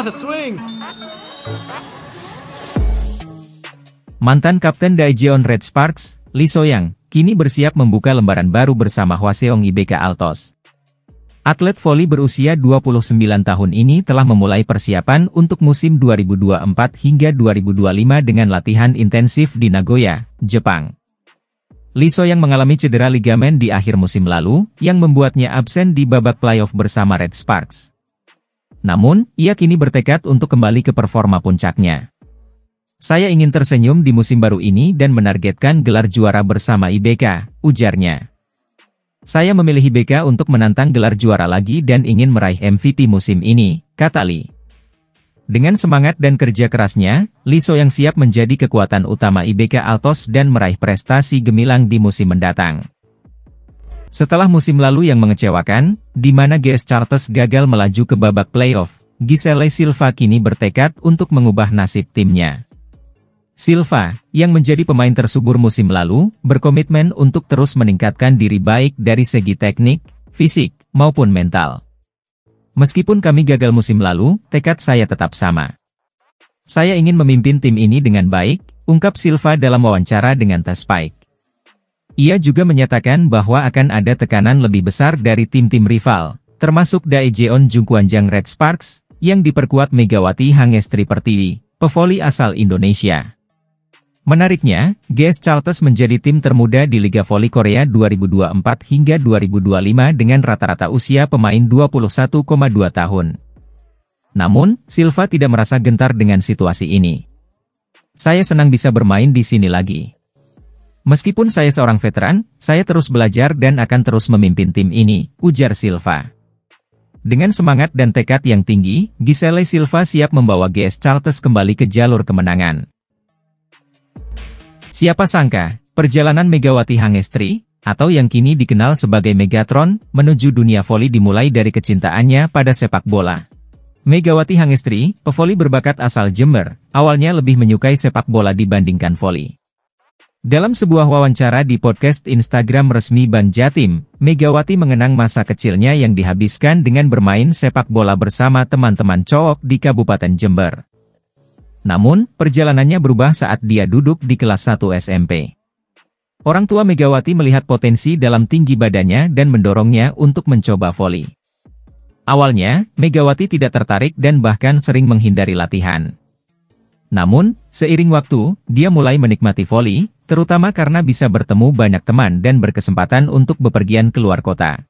On a swing. Mantan Kapten Daejeon Red Sparks, Lee So-young, kini bersiap membuka lembaran baru bersama Hwaseong IBK Altos. Atlet voli berusia 29 tahun ini telah memulai persiapan untuk musim 2024 hingga 2025 dengan latihan intensif di Nagoya, Jepang. Lee So-young mengalami cedera ligamen di akhir musim lalu, yang membuatnya absen di babak playoff bersama Red Sparks. Namun, ia kini bertekad untuk kembali ke performa puncaknya. "Saya ingin tersenyum di musim baru ini dan menargetkan gelar juara bersama IBK," ujarnya. "Saya memilih IBK untuk menantang gelar juara lagi dan ingin meraih MVP musim ini," kata Lee. Dengan semangat dan kerja kerasnya, Lee So-young siap menjadi kekuatan utama IBK Altos dan meraih prestasi gemilang di musim mendatang. Setelah musim lalu yang mengecewakan, di mana GS Chartres gagal melaju ke babak playoff, Giselle Silva kini bertekad untuk mengubah nasib timnya. Silva, yang menjadi pemain tersubur musim lalu, berkomitmen untuk terus meningkatkan diri baik dari segi teknik, fisik, maupun mental. "Meskipun kami gagal musim lalu, tekad saya tetap sama. Saya ingin memimpin tim ini dengan baik," ungkap Silva dalam wawancara dengan The Spike. Ia juga menyatakan bahwa akan ada tekanan lebih besar dari tim-tim rival, termasuk Daejeon Jungkwanjang Red Sparks, yang diperkuat Megawati Hangestri Pertiwi, pevoli asal Indonesia. Menariknya, GS Chartres menjadi tim termuda di Liga Voli Korea 2024 hingga 2025 dengan rata-rata usia pemain 21,2 tahun. Namun, Silva tidak merasa gentar dengan situasi ini. "Saya senang bisa bermain di sini lagi. Meskipun saya seorang veteran, saya terus belajar dan akan terus memimpin tim ini," ujar Silva. Dengan semangat dan tekad yang tinggi, Giselle Silva siap membawa GS Chartres kembali ke jalur kemenangan. Siapa sangka, perjalanan Megawati Hangestri, atau yang kini dikenal sebagai Megatron, menuju dunia voli dimulai dari kecintaannya pada sepak bola. Megawati Hangestri, pevoli berbakat asal Jember, awalnya lebih menyukai sepak bola dibandingkan voli. Dalam sebuah wawancara di podcast Instagram resmi Ban Jatim, Megawati mengenang masa kecilnya yang dihabiskan dengan bermain sepak bola bersama teman-teman cowok di Kabupaten Jember. Namun, perjalanannya berubah saat dia duduk di kelas 1 SMP. Orang tua Megawati melihat potensi dalam tinggi badannya dan mendorongnya untuk mencoba voli. Awalnya, Megawati tidak tertarik dan bahkan sering menghindari latihan. Namun, seiring waktu, dia mulai menikmati voli, terutama karena bisa bertemu banyak teman dan berkesempatan untuk bepergian keluar kota.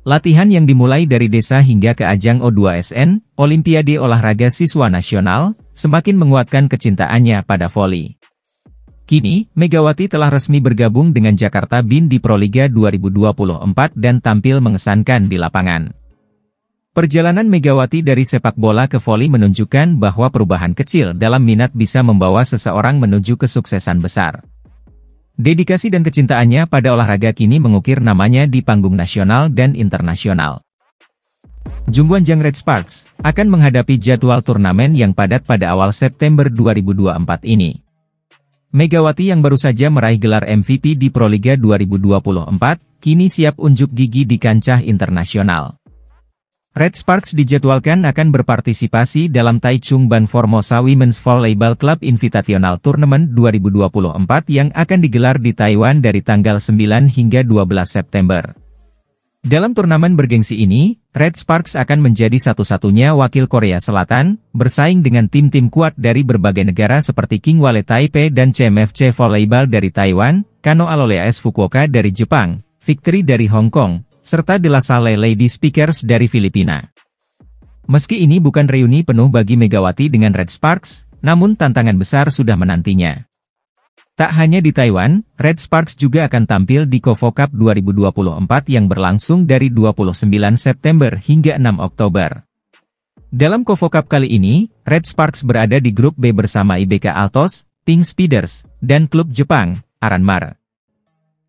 Latihan yang dimulai dari desa hingga ke ajang O2SN, Olimpiade Olahraga Siswa Nasional, semakin menguatkan kecintaannya pada voli. Kini, Megawati telah resmi bergabung dengan Jakarta BIN di Proliga 2024 dan tampil mengesankan di lapangan. Perjalanan Megawati dari sepak bola ke voli menunjukkan bahwa perubahan kecil dalam minat bisa membawa seseorang menuju kesuksesan besar. Dedikasi dan kecintaannya pada olahraga kini mengukir namanya di panggung nasional dan internasional. Jungkwanjang Red Sparks akan menghadapi jadwal turnamen yang padat pada awal September 2024 ini. Megawati yang baru saja meraih gelar MVP di Proliga 2024, kini siap unjuk gigi di kancah internasional. Red Sparks dijadwalkan akan berpartisipasi dalam Taichung Ban Formosa Women's Volleyball Club Invitational Tournament 2024 yang akan digelar di Taiwan dari tanggal 9 hingga 12 September. Dalam turnamen bergengsi ini, Red Sparks akan menjadi satu-satunya wakil Korea Selatan, bersaing dengan tim-tim kuat dari berbagai negara seperti Kingwale Taipei dan CMFC Volleyball dari Taiwan, Kano Alole AS Fukuoka dari Jepang, Victory dari Hong Kong, serta De La Salle Lady Speakers dari Filipina. Meski ini bukan reuni penuh bagi Megawati dengan Red Sparks, namun tantangan besar sudah menantinya. Tak hanya di Taiwan, Red Sparks juga akan tampil di KOFO Cup 2024 yang berlangsung dari 29 September hingga 6 Oktober. Dalam KOFO Cup kali ini, Red Sparks berada di grup B bersama IBK Altos, Pink Speeders, dan klub Jepang, Aranmar.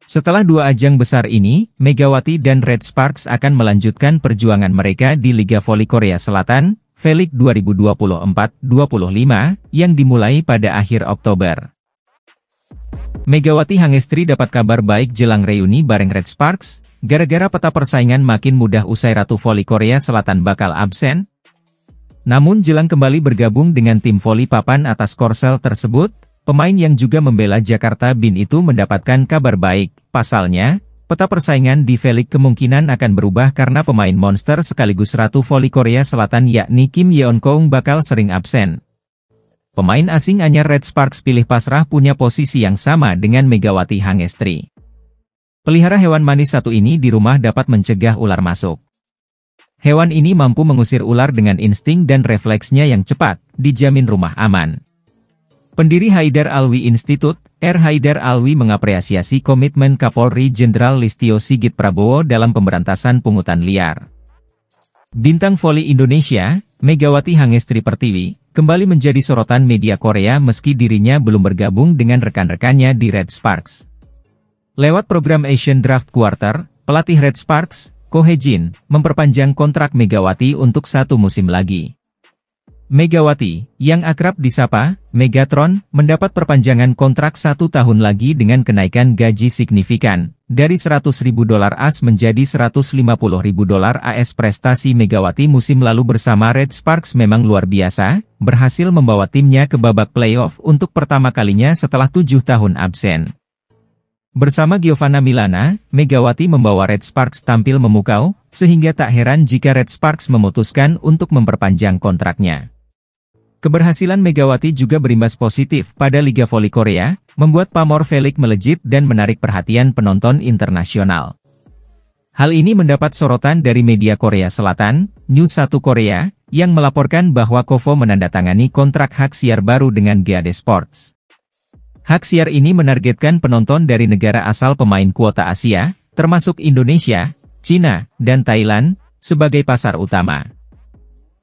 Setelah dua ajang besar ini, Megawati dan Red Sparks akan melanjutkan perjuangan mereka di Liga Voli Korea Selatan, V-League 2024-25, yang dimulai pada akhir Oktober. Megawati Hangestri dapat kabar baik jelang reuni bareng Red Sparks, gara-gara peta persaingan makin mudah usai Ratu Voli Korea Selatan bakal absen. Namun jelang kembali bergabung dengan tim voli papan atas Korsel tersebut, pemain yang juga membela Jakarta Bin itu mendapatkan kabar baik. Pasalnya, peta persaingan di V-League kemungkinan akan berubah karena pemain monster sekaligus ratu voli Korea Selatan yakni Kim Yeon-keung bakal sering absen. Pemain asing anyar Red Sparks pilih pasrah punya posisi yang sama dengan Megawati Hangestri. Pelihara hewan manis satu ini di rumah dapat mencegah ular masuk. Hewan ini mampu mengusir ular dengan insting dan refleksnya yang cepat, dijamin rumah aman. Pendiri Haidar Alwi Institute, R. Haidar Alwi mengapresiasi komitmen Kapolri Jenderal Listio Sigit Prabowo dalam pemberantasan pungutan liar. Bintang voli Indonesia, Megawati Hangestri Pertiwi, kembali menjadi sorotan media Korea meski dirinya belum bergabung dengan rekan-rekannya di Red Sparks. Lewat program Asian Draft Quarter, pelatih Red Sparks, Ko Hye-jin, memperpanjang kontrak Megawati untuk 1 musim lagi. Megawati, yang akrab disapa Megatron, mendapat perpanjangan kontrak 1 tahun lagi dengan kenaikan gaji signifikan, dari $100.000 AS menjadi $150.000 AS. Prestasi Megawati musim lalu bersama Red Sparks memang luar biasa, berhasil membawa timnya ke babak playoff untuk pertama kalinya setelah 7 tahun absen. Bersama Giovanna Milana, Megawati membawa Red Sparks tampil memukau, sehingga tak heran jika Red Sparks memutuskan untuk memperpanjang kontraknya. Keberhasilan Megawati juga berimbas positif pada Liga Voli Korea, membuat pamor V-League melejit dan menarik perhatian penonton internasional. Hal ini mendapat sorotan dari media Korea Selatan, News 1 Korea, yang melaporkan bahwa Kovo menandatangani kontrak hak siar baru dengan GAD Sports. Hak siar ini menargetkan penonton dari negara asal pemain kuota Asia, termasuk Indonesia, Cina, dan Thailand, sebagai pasar utama.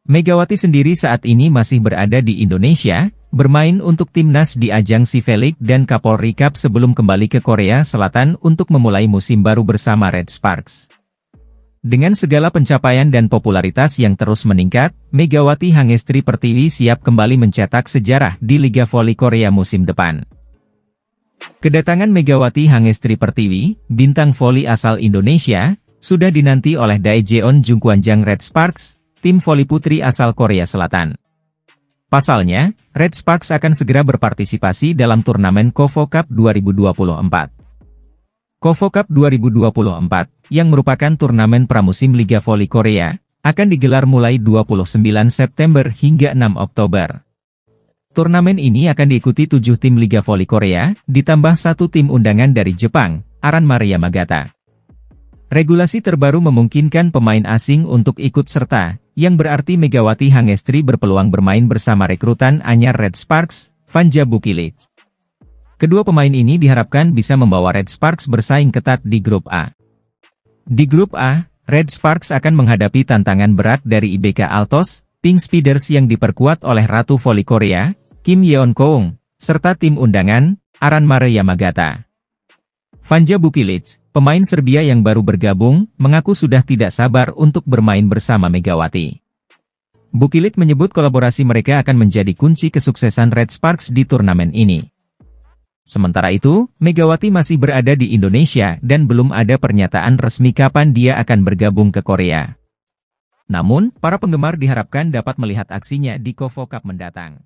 Megawati sendiri saat ini masih berada di Indonesia, bermain untuk timnas di ajang V-League dan Kapolri Cup sebelum kembali ke Korea Selatan untuk memulai musim baru bersama Red Sparks. Dengan segala pencapaian dan popularitas yang terus meningkat, Megawati Hangestri Pertiwi siap kembali mencetak sejarah di Liga Voli Korea musim depan. Kedatangan Megawati Hangestri Pertiwi, bintang voli asal Indonesia, sudah dinanti oleh Daejeon Jungkwanjang Red Sparks, tim voli putri asal Korea Selatan. Pasalnya, Red Sparks akan segera berpartisipasi dalam turnamen Kovo Cup 2024. Kovo Cup 2024, yang merupakan turnamen pramusim Liga Voli Korea, akan digelar mulai 29 September hingga 6 Oktober. Turnamen ini akan diikuti 7 tim Liga Voli Korea, ditambah 1 tim undangan dari Jepang, Aranmare Yamagata. Regulasi terbaru memungkinkan pemain asing untuk ikut serta, yang berarti Megawati Hangestri berpeluang bermain bersama rekrutan anyar Red Sparks, Vanja Bukilic. Kedua pemain ini diharapkan bisa membawa Red Sparks bersaing ketat di Grup A. Di Grup A, Red Sparks akan menghadapi tantangan berat dari IBK Altos, Pink Speeders yang diperkuat oleh Ratu Voli Korea, Kim Yeon-keung, serta tim undangan, Aranmare Yamagata. Vanja Bukilic, pemain Serbia yang baru bergabung, mengaku sudah tidak sabar untuk bermain bersama Megawati. Bukilic menyebut kolaborasi mereka akan menjadi kunci kesuksesan Red Sparks di turnamen ini. Sementara itu, Megawati masih berada di Indonesia dan belum ada pernyataan resmi kapan dia akan bergabung ke Korea. Namun, para penggemar diharapkan dapat melihat aksinya di Kovo Cup mendatang.